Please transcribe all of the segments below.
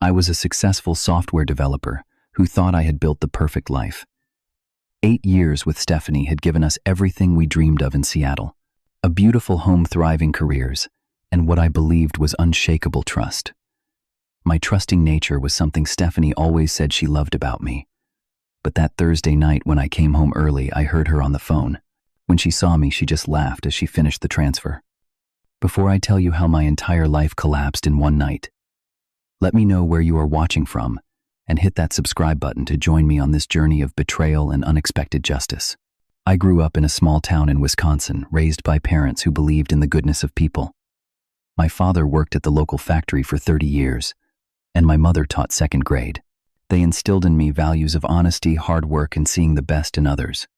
I was a successful software developer who thought I had built the perfect life. 8 years with Stephanie had given us everything we dreamed of in Seattle: a beautiful home, thriving careers, and what I believed was unshakable trust. My trusting nature was something Stephanie always said she loved about me. But that Thursday night when I came home early, I heard her on the phone. When she saw me, she just laughed as she finished the transfer. Before I tell you how my entire life collapsed in one night, let me know where you are watching from and hit that subscribe button to join me on this journey of betrayal and unexpected justice. I grew up in a small town in Wisconsin, raised by parents who believed in the goodness of people. My father worked at the local factory for 30 years, and my mother taught second grade. They instilled in me values of honesty, hard work, and seeing the best in others.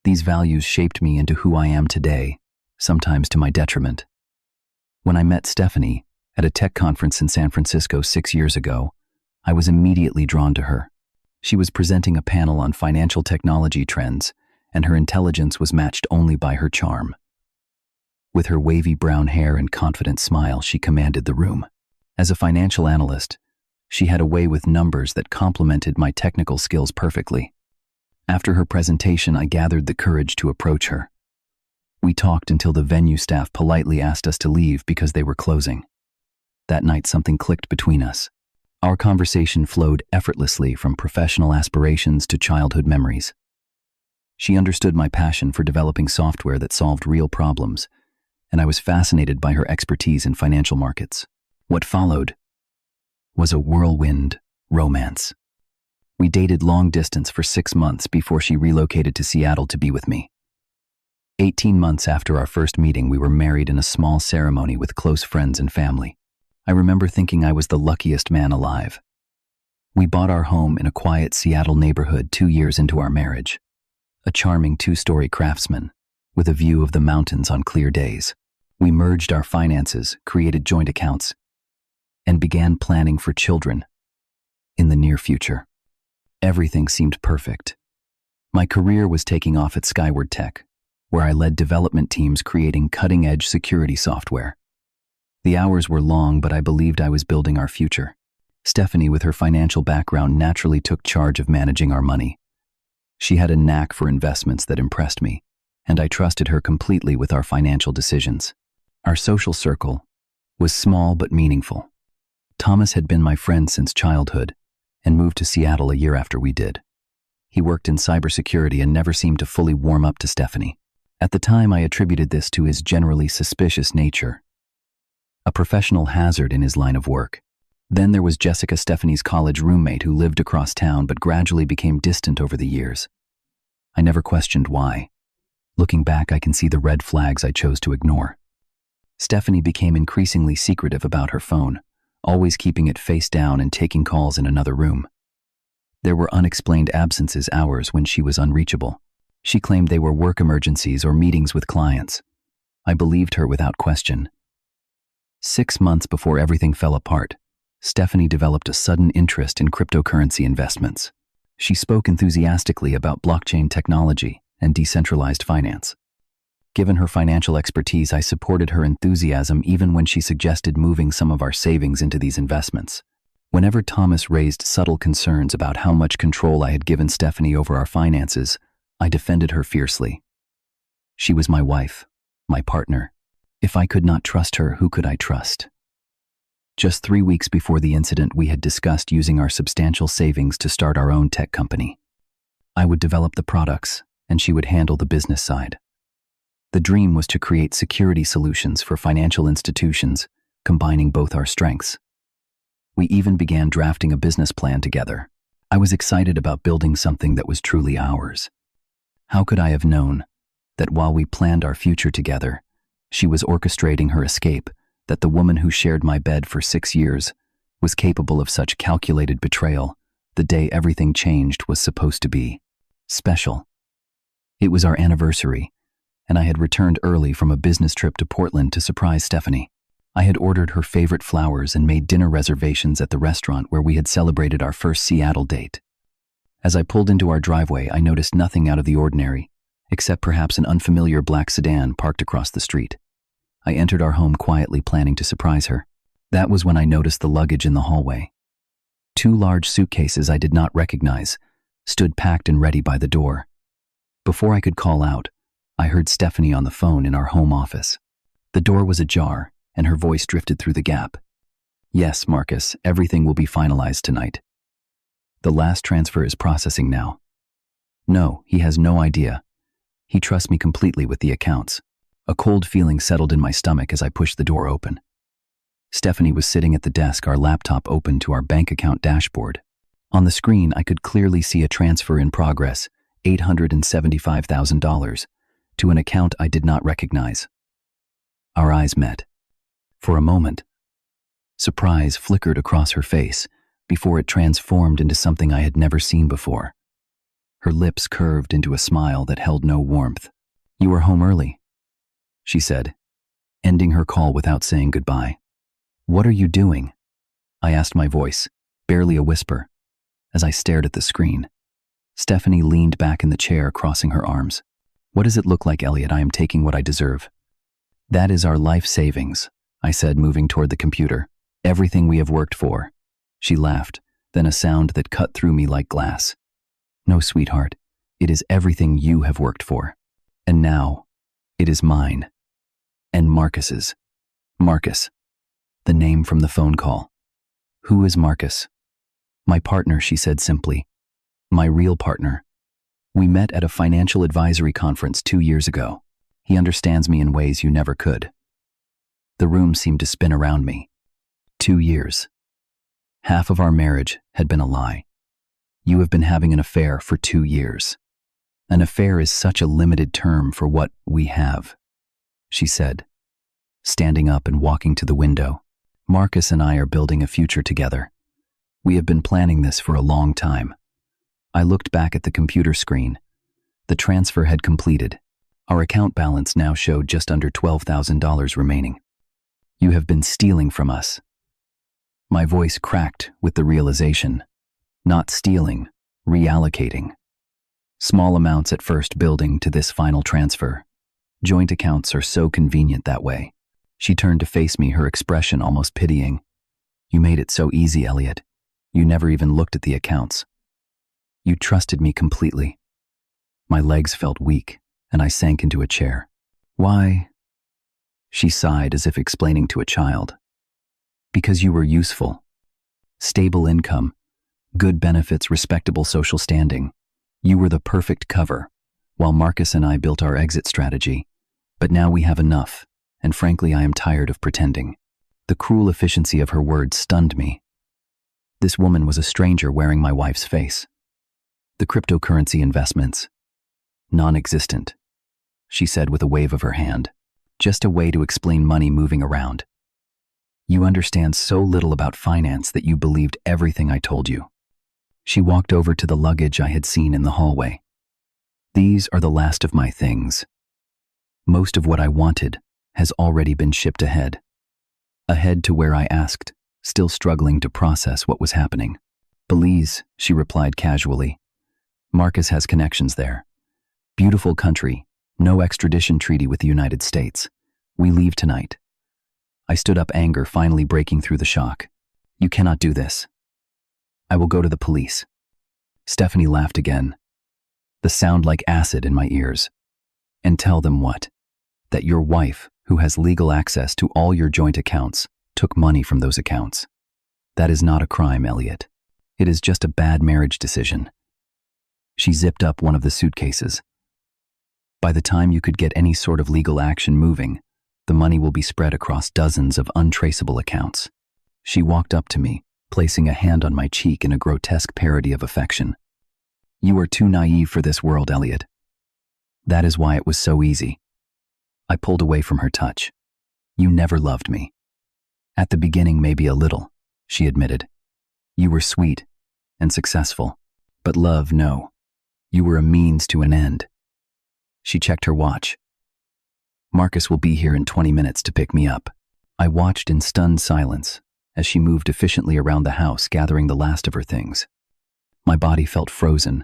These values shaped me into who I am today, sometimes to my detriment. When I met Stephanie at a tech conference in San Francisco 6 years ago, I was immediately drawn to her. She was presenting a panel on financial technology trends, and her intelligence was matched only by her charm. With her wavy brown hair and confident smile, she commanded the room. As a financial analyst, she had a way with numbers that complemented my technical skills perfectly. After her presentation, I gathered the courage to approach her. We talked until the venue staff politely asked us to leave because they were closing. That night, something clicked between us. Our conversation flowed effortlessly from professional aspirations to childhood memories. She understood my passion for developing software that solved real problems, and I was fascinated by her expertise in financial markets. What followed was a whirlwind romance. We dated long distance for 6 months before she relocated to Seattle to be with me. 18 months after our first meeting, we were married in a small ceremony with close friends and family. I remember thinking I was the luckiest man alive. We bought our home in a quiet Seattle neighborhood 2 years into our marriage. A charming 2-story craftsman with a view of the mountains on clear days. We merged our finances, created joint accounts, and began planning for children in the near future. Everything seemed perfect. My career was taking off at Skyward Tech, where I led development teams creating cutting-edge security software. The hours were long, but I believed I was building our future. Stephanie, with her financial background, naturally took charge of managing our money. She had a knack for investments that impressed me, and I trusted her completely with our financial decisions. Our social circle was small but meaningful. Thomas had been my friend since childhood and moved to Seattle a year after we did. He worked in cybersecurity and never seemed to fully warm up to Stephanie. At the time, I attributed this to his generally suspicious nature, a professional hazard in his line of work. Then there was Jessica, Stephanie's college roommate, who lived across town but gradually became distant over the years. I never questioned why. Looking back, I can see the red flags I chose to ignore. Stephanie became increasingly secretive about her phone, always keeping it face down and taking calls in another room. There were unexplained absences, hours when she was unreachable. She claimed they were work emergencies or meetings with clients. I believed her without question. 6 months before everything fell apart, Stephanie developed a sudden interest in cryptocurrency investments. She spoke enthusiastically about blockchain technology and decentralized finance. Given her financial expertise, I supported her enthusiasm even when she suggested moving some of our savings into these investments. Whenever Thomas raised subtle concerns about how much control I had given Stephanie over our finances, I defended her fiercely. She was my wife, my partner. If I could not trust her, who could I trust? Just 3 weeks before the incident, we had discussed using our substantial savings to start our own tech company. I would develop the products, and she would handle the business side. The dream was to create security solutions for financial institutions, combining both our strengths. We even began drafting a business plan together. I was excited about building something that was truly ours. How could I have known that while we planned our future together, she was orchestrating her escape, that the woman who shared my bed for 6 years was capable of such calculated betrayal? The day everything changed was supposed to be special. It was our anniversary, and I had returned early from a business trip to Portland to surprise Stephanie. I had ordered her favorite flowers and made dinner reservations at the restaurant where we had celebrated our first Seattle date. As I pulled into our driveway, I noticed nothing out of the ordinary, except perhaps an unfamiliar black sedan parked across the street. I entered our home quietly, planning to surprise her. That was when I noticed the luggage in the hallway. 2 large suitcases I did not recognize stood packed and ready by the door. Before I could call out, I heard Stephanie on the phone in our home office. The door was ajar, and her voice drifted through the gap. "Yes, Marcus, everything will be finalized tonight. The last transfer is processing now." "No, he has no idea. He trusts me completely with the accounts." A cold feeling settled in my stomach as I pushed the door open. Stephanie was sitting at the desk, our laptop open to our bank account dashboard. On the screen, I could clearly see a transfer in progress, $875,000, to an account I did not recognize. Our eyes met. For a moment, surprise flickered across her face before it transformed into something I had never seen before. Her lips curved into a smile that held no warmth. "You were home early," she said, ending her call without saying goodbye. "What are you doing?" I asked, my voice barely a whisper, as I stared at the screen. Stephanie leaned back in the chair, crossing her arms. "What does it look like, Elliott? I am taking what I deserve." "That is our life savings," I said, moving toward the computer. "Everything we have worked for." She laughed, then a sound that cut through me like glass. "No, sweetheart, it is everything you have worked for. And now, it is mine. And Marcus's." Marcus. The name from the phone call. "Who is Marcus?" "My partner," she said simply. "My real partner. We met at a financial advisory conference 2 years ago. He understands me in ways you never could." The room seemed to spin around me. 2 years. Half of our marriage had been a lie. "You have been having an affair for 2 years. An affair is such a limited term for what we have," she said, standing up and walking to the window. "Marcus and I are building a future together. We have been planning this for a long time." I looked back at the computer screen. The transfer had completed. Our account balance now showed just under $12,000 remaining. "You have been stealing from us." My voice cracked with the realization. Not stealing, reallocating. Small amounts at first, building to this final transfer. Joint accounts are so convenient that way. She turned to face me, her expression almost pitying. "You made it so easy, Elliott. You never even looked at the accounts. You trusted me completely." My legs felt weak, and I sank into a chair. "Why?" She sighed, as if explaining to a child. "Because you were useful. Stable income, good benefits, respectable social standing. You were the perfect cover, while Marcus and I built our exit strategy. But now we have enough, and frankly, I am tired of pretending." The cruel efficiency of her words stunned me. This woman was a stranger wearing my wife's face. "The cryptocurrency investments. Non-existent," she said with a wave of her hand. "Just a way to explain money moving around. You understand so little about finance that you believed everything I told you." She walked over to the luggage I had seen in the hallway. "These are the last of my things. Most of what I wanted has already been shipped ahead." Ahead to where I asked, still struggling to process what was happening. "Belize," she replied casually. "Marcus has connections there. Beautiful country, no extradition treaty with the United States. We leave tonight." I stood up, anger finally breaking through the shock. "You cannot do this." "I will go to the police." Stephanie laughed again, the sound like acid in my ears. "And tell them what? That your wife, who has legal access to all your joint accounts, took money from those accounts. That is not a crime, Elliott. It is just a bad marriage decision." She zipped up one of the suitcases. "By the time you could get any sort of legal action moving, the money will be spread across dozens of untraceable accounts." She walked up to me, placing a hand on my cheek in a grotesque parody of affection. "You are too naive for this world, Elliott. That is why it was so easy." I pulled away from her touch. "You never loved me." "At the beginning, maybe a little," she admitted. "You were sweet and successful. But love, no. You were a means to an end." She checked her watch. "Marcus will be here in 20 minutes to pick me up." I watched in stunned silence as she moved efficiently around the house, gathering the last of her things. My body felt frozen,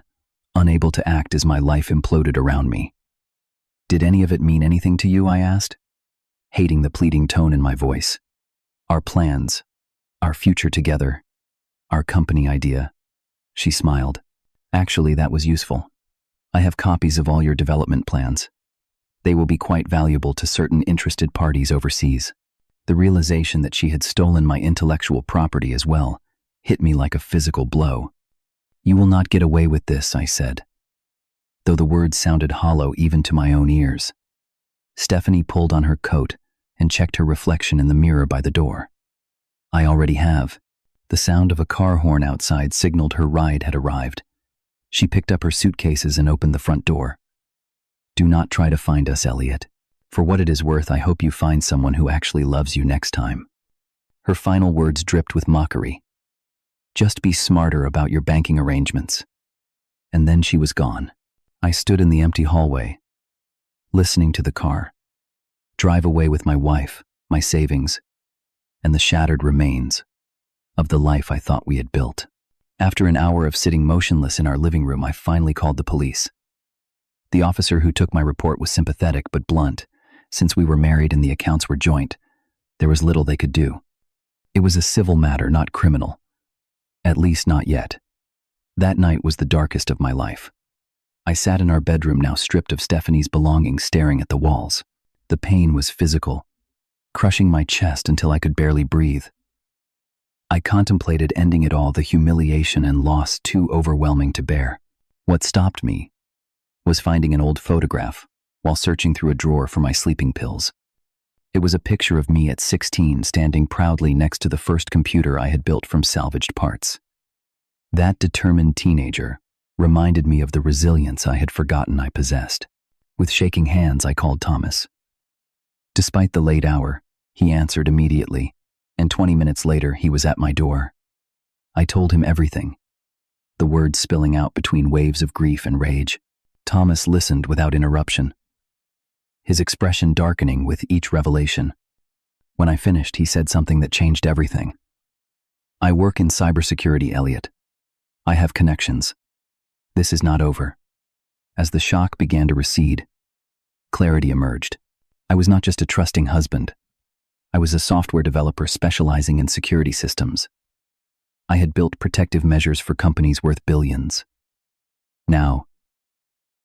unable to act as my life imploded around me. "Did any of it mean anything to you?" I asked, hating the pleading tone in my voice. "Our plans, our future together, Our company idea. She smiled. Actually, that was useful. I have copies of all your development plans. They will be quite valuable to certain interested parties overseas. The realization that she had stolen my intellectual property as well hit me like a physical blow. You will not get away with this, I said, though the words sounded hollow even to my own ears. Stephanie pulled on her coat and checked her reflection in the mirror by the door. I already have. The sound of a car horn outside signaled her ride had arrived. She picked up her suitcases and opened the front door. Do not try to find us, Elliott. For what it is worth, I hope you find someone who actually loves you next time. Her final words dripped with mockery. Just be smarter about your banking arrangements. And then she was gone. I stood in the empty hallway, listening to the car drive away with my wife, my savings, and the shattered remains of the life I thought we had built. After an hour of sitting motionless in our living room, I finally called the police. The officer who took my report was sympathetic but blunt. Since we were married and the accounts were joint, there was little they could do. It was a civil matter, not criminal. At least not yet. That night was the darkest of my life. I sat in our bedroom, now stripped of Stephanie's belongings, staring at the walls. The pain was physical, crushing my chest until I could barely breathe. I contemplated ending it all, the humiliation and loss too overwhelming to bear. What stopped me was finding an old photograph while searching through a drawer for my sleeping pills. It was a picture of me at 16, standing proudly next to the first computer I had built from salvaged parts. That determined teenager reminded me of the resilience I had forgotten I possessed. With shaking hands, I called Thomas. Despite the late hour, he answered immediately, and 20 minutes later he was at my door. I told him everything, the words spilling out between waves of grief and rage. Thomas listened without interruption, his expression darkening with each revelation. When I finished, he said something that changed everything. I work in cybersecurity, Elliott. I have connections. This is not over. As the shock began to recede, clarity emerged. I was not just a trusting husband. I was a software developer specializing in security systems. I had built protective measures for companies worth billions. Now,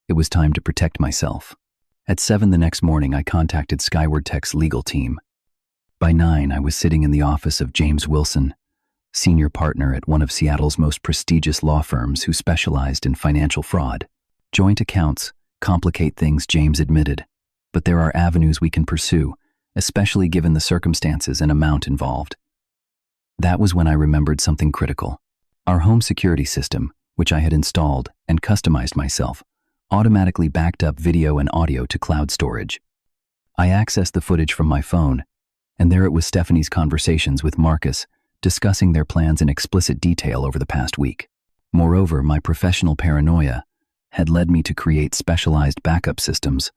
it was time to protect myself. At 7 the next morning, I contacted Skyward Tech's legal team. By 9, I was sitting in the office of James Wilson, senior partner at one of Seattle's most prestigious law firms who specialized in financial fraud. Joint accounts complicate things, James admitted, but there are avenues we can pursue, especially given the circumstances and amount involved. That was when I remembered something critical. Our home security system, which I had installed and customized myself, automatically backed up video and audio to cloud storage. I accessed the footage from my phone, and there it was, Stephanie's conversations with Marcus, discussing their plans in explicit detail over the past week. Moreover, my professional paranoia had led me to create specialized backup systems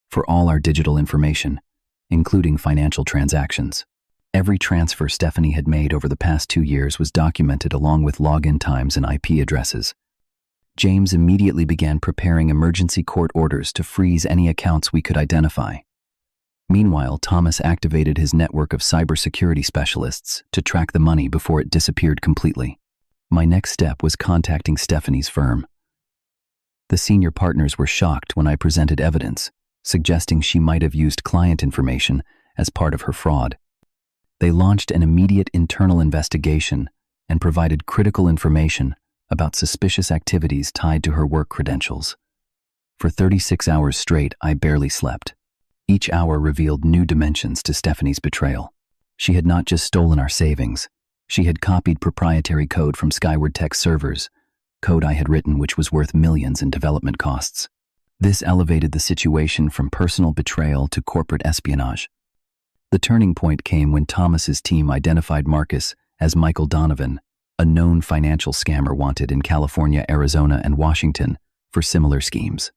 for all our digital information, including financial transactions. Every transfer Stephanie had made over the past 2 years was documented, along with login times and IP addresses. James immediately began preparing emergency court orders to freeze any accounts we could identify. Meanwhile, Thomas activated his network of cybersecurity specialists to track the money before it disappeared completely. My next step was contacting Stephanie's firm. The senior partners were shocked when I presented evidence, suggesting she might have used client information as part of her fraud. They launched an immediate internal investigation and provided critical information about suspicious activities tied to her work credentials. For 36 hours straight, I barely slept. Each hour revealed new dimensions to Stephanie's betrayal. She had not just stolen our savings. She had copied proprietary code from Skyward Tech servers, code I had written which was worth millions in development costs. This elevated the situation from personal betrayal to corporate espionage. The turning point came when Thomas's team identified Marcus as Michael Donovan, a known financial scammer wanted in California, Arizona, and Washington for similar schemes.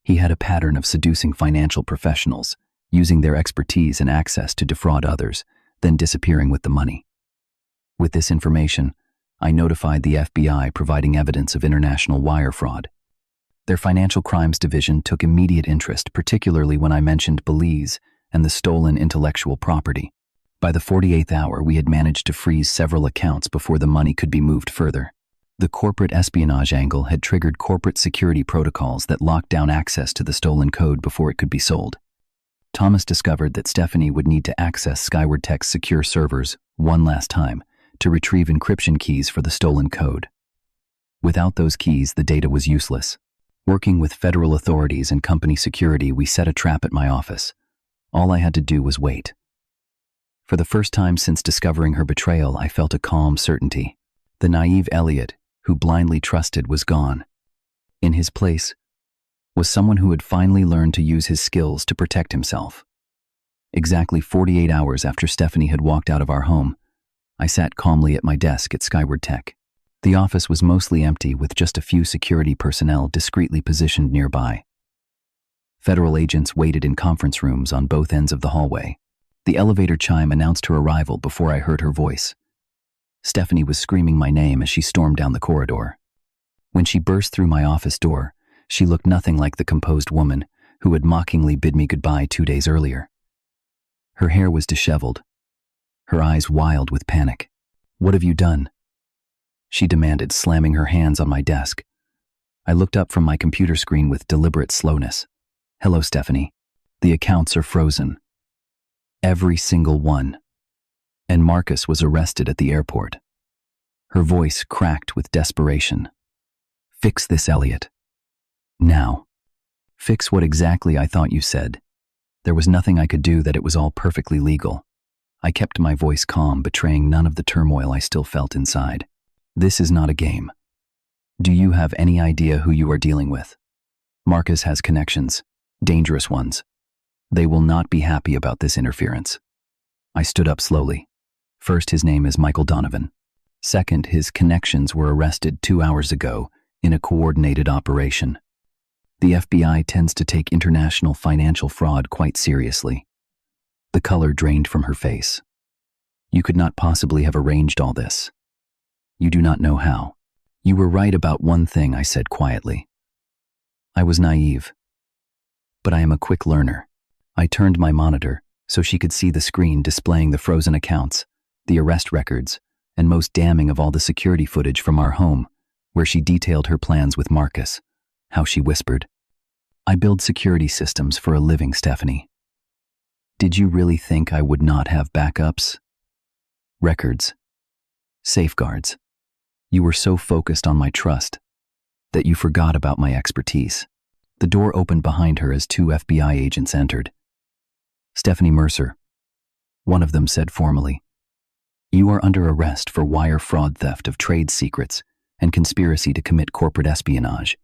He had a pattern of seducing financial professionals, using their expertise and access to defraud others, then disappearing with the money. With this information, I notified the FBI, providing evidence of international wire fraud. Their financial crimes division took immediate interest, particularly when I mentioned Belize and the stolen intellectual property. By the 48th hour, we had managed to freeze several accounts before the money could be moved further. The corporate espionage angle had triggered corporate security protocols that locked down access to the stolen code before it could be sold. Thomas discovered that Stephanie would need to access Skyward Tech's secure servers one last time to retrieve encryption keys for the stolen code. Without those keys, the data was useless. Working with federal authorities and company security, we set a trap at my office. All I had to do was wait. For the first time since discovering her betrayal, I felt a calm certainty. The naive Elliott, who blindly trusted, was gone. In his place was someone who had finally learned to use his skills to protect himself. Exactly 48 hours after Stephanie had walked out of our home, I sat calmly at my desk at Skyward Tech. The office was mostly empty, with just a few security personnel discreetly positioned nearby. Federal agents waited in conference rooms on both ends of the hallway. The elevator chime announced her arrival before I heard her voice. Stephanie was screaming my name as she stormed down the corridor. When she burst through my office door, she looked nothing like the composed woman who had mockingly bid me goodbye 2 days earlier. Her hair was disheveled, her eyes wild with panic. "What have you done?" she demanded, slamming her hands on my desk. I looked up from my computer screen with deliberate slowness. "Hello, Stephanie. The accounts are frozen. Every single one. And Marcus was arrested at the airport." Her voice cracked with desperation. "Fix this, Elliott. Now." "Fix what exactly?" I thought you said. There was nothing I could do, that it was all perfectly legal. I kept my voice calm, betraying none of the turmoil I still felt inside. "This is not a game. Do you have any idea who you are dealing with? Marcus has connections, dangerous ones. They will not be happy about this interference." I stood up slowly. "First, his name is Michael Donovan. Second, his connections were arrested 2 hours ago in a coordinated operation. The FBI tends to take international financial fraud quite seriously." The color drained from her face. "You could not possibly have arranged all this. You do not know how." "You were right about one thing," I said quietly. "I was naive. But I am a quick learner." I turned my monitor so she could see the screen displaying the frozen accounts, the arrest records, and most damning of all, the security footage from our home, where she detailed her plans with Marcus. How she whispered, "I build security systems for a living, Stephanie. Did you really think I would not have backups? Records. Safeguards. You were so focused on my trust that you forgot about my expertise." The door opened behind her as 2 FBI agents entered. "Stephanie Mercer," one of them said formally, "you are under arrest for wire fraud, theft of trade secrets, and conspiracy to commit corporate espionage."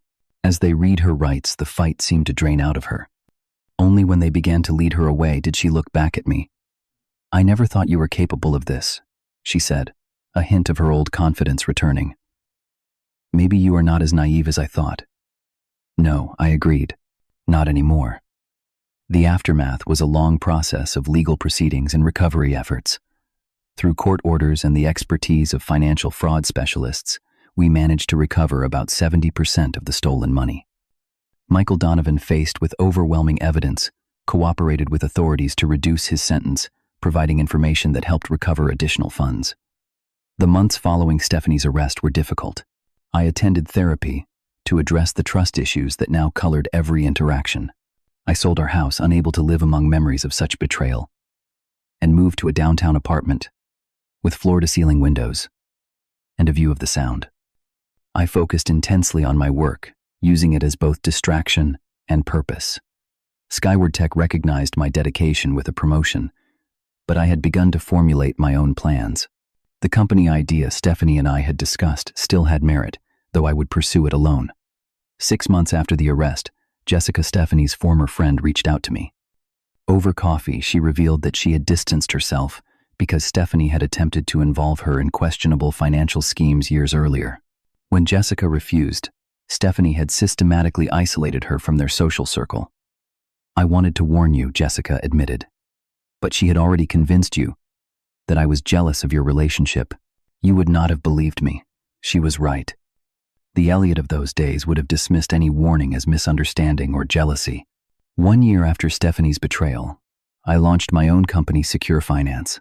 As they read her rights, the fight seemed to drain out of her. Only when they began to lead her away did she look back at me. "I never thought you were capable of this," she said, a hint of her old confidence returning. "Maybe you are not as naive as I thought." "No," I agreed. "Not anymore." The aftermath was a long process of legal proceedings and recovery efforts. Through court orders and the expertise of financial fraud specialists, we managed to recover about 70% of the stolen money. Michael Donovan, faced with overwhelming evidence, cooperated with authorities to reduce his sentence, providing information that helped recover additional funds. The months following Stephanie's arrest were difficult. I attended therapy to address the trust issues that now colored every interaction. I sold our house, unable to live among memories of such betrayal, and moved to a downtown apartment with floor-to-ceiling windows and a view of the Sound. I focused intensely on my work, using it as both distraction and purpose. Skyward Tech recognized my dedication with a promotion, but I had begun to formulate my own plans. The company idea Stephanie and I had discussed still had merit, though I would pursue it alone. 6 months after the arrest, Jessica, Stephanie's former friend, reached out to me. Over coffee, she revealed that she had distanced herself because Stephanie had attempted to involve her in questionable financial schemes years earlier. When Jessica refused, Stephanie had systematically isolated her from their social circle. "I wanted to warn you," Jessica admitted. "But she had already convinced you that I was jealous of your relationship. You would not have believed me." She was right. The Elliott of those days would have dismissed any warning as misunderstanding or jealousy. 1 year after Stephanie's betrayal, I launched my own company, Secure Finance.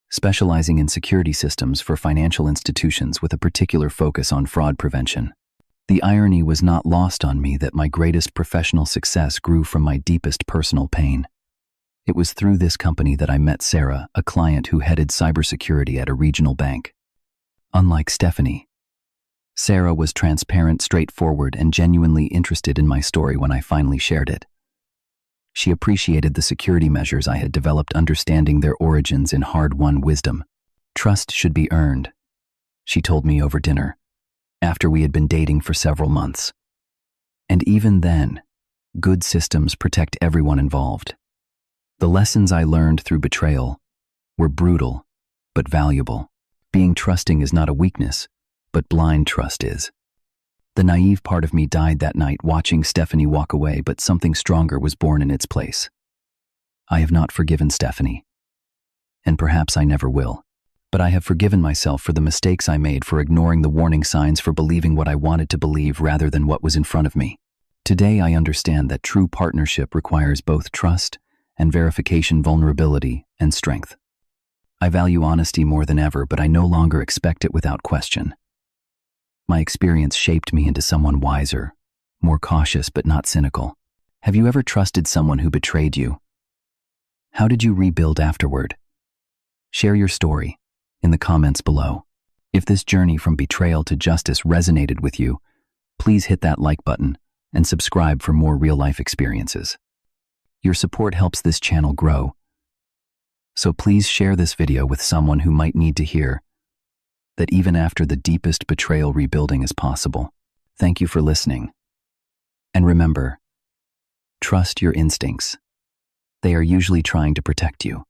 specializing in security systems for financial institutions with a particular focus on fraud prevention. The irony was not lost on me that my greatest professional success grew from my deepest personal pain. It was through this company that I met Sarah, a client who headed cybersecurity at a regional bank. Unlike Stephanie, Sarah was transparent, straightforward, and genuinely interested in my story when I finally shared it. She appreciated the security measures I had developed, understanding their origins in hard-won wisdom. Trust should be earned, she told me over dinner, after we had been dating for several months. And even then, good systems protect everyone involved. The lessons I learned through betrayal were brutal, but valuable. Being trusting is not a weakness, but blind trust is. The naive part of me died that night watching Stephanie walk away, but something stronger was born in its place. I have not forgiven Stephanie, and perhaps I never will. But I have forgiven myself for the mistakes I made, for ignoring the warning signs, for believing what I wanted to believe rather than what was in front of me. Today I understand that true partnership requires both trust and verification, vulnerability and strength. I value honesty more than ever, but I no longer expect it without question. My experience shaped me into someone wiser, more cautious but not cynical. Have you ever trusted someone who betrayed you? How did you rebuild afterward? Share your story in the comments below. If this journey from betrayal to justice resonated with you, please hit that like button and subscribe for more real-life experiences. Your support helps this channel grow, so please share this video with someone who might need to hear that even after the deepest betrayal, rebuilding is possible. Thank you for listening. And remember, trust your instincts. They are usually trying to protect you.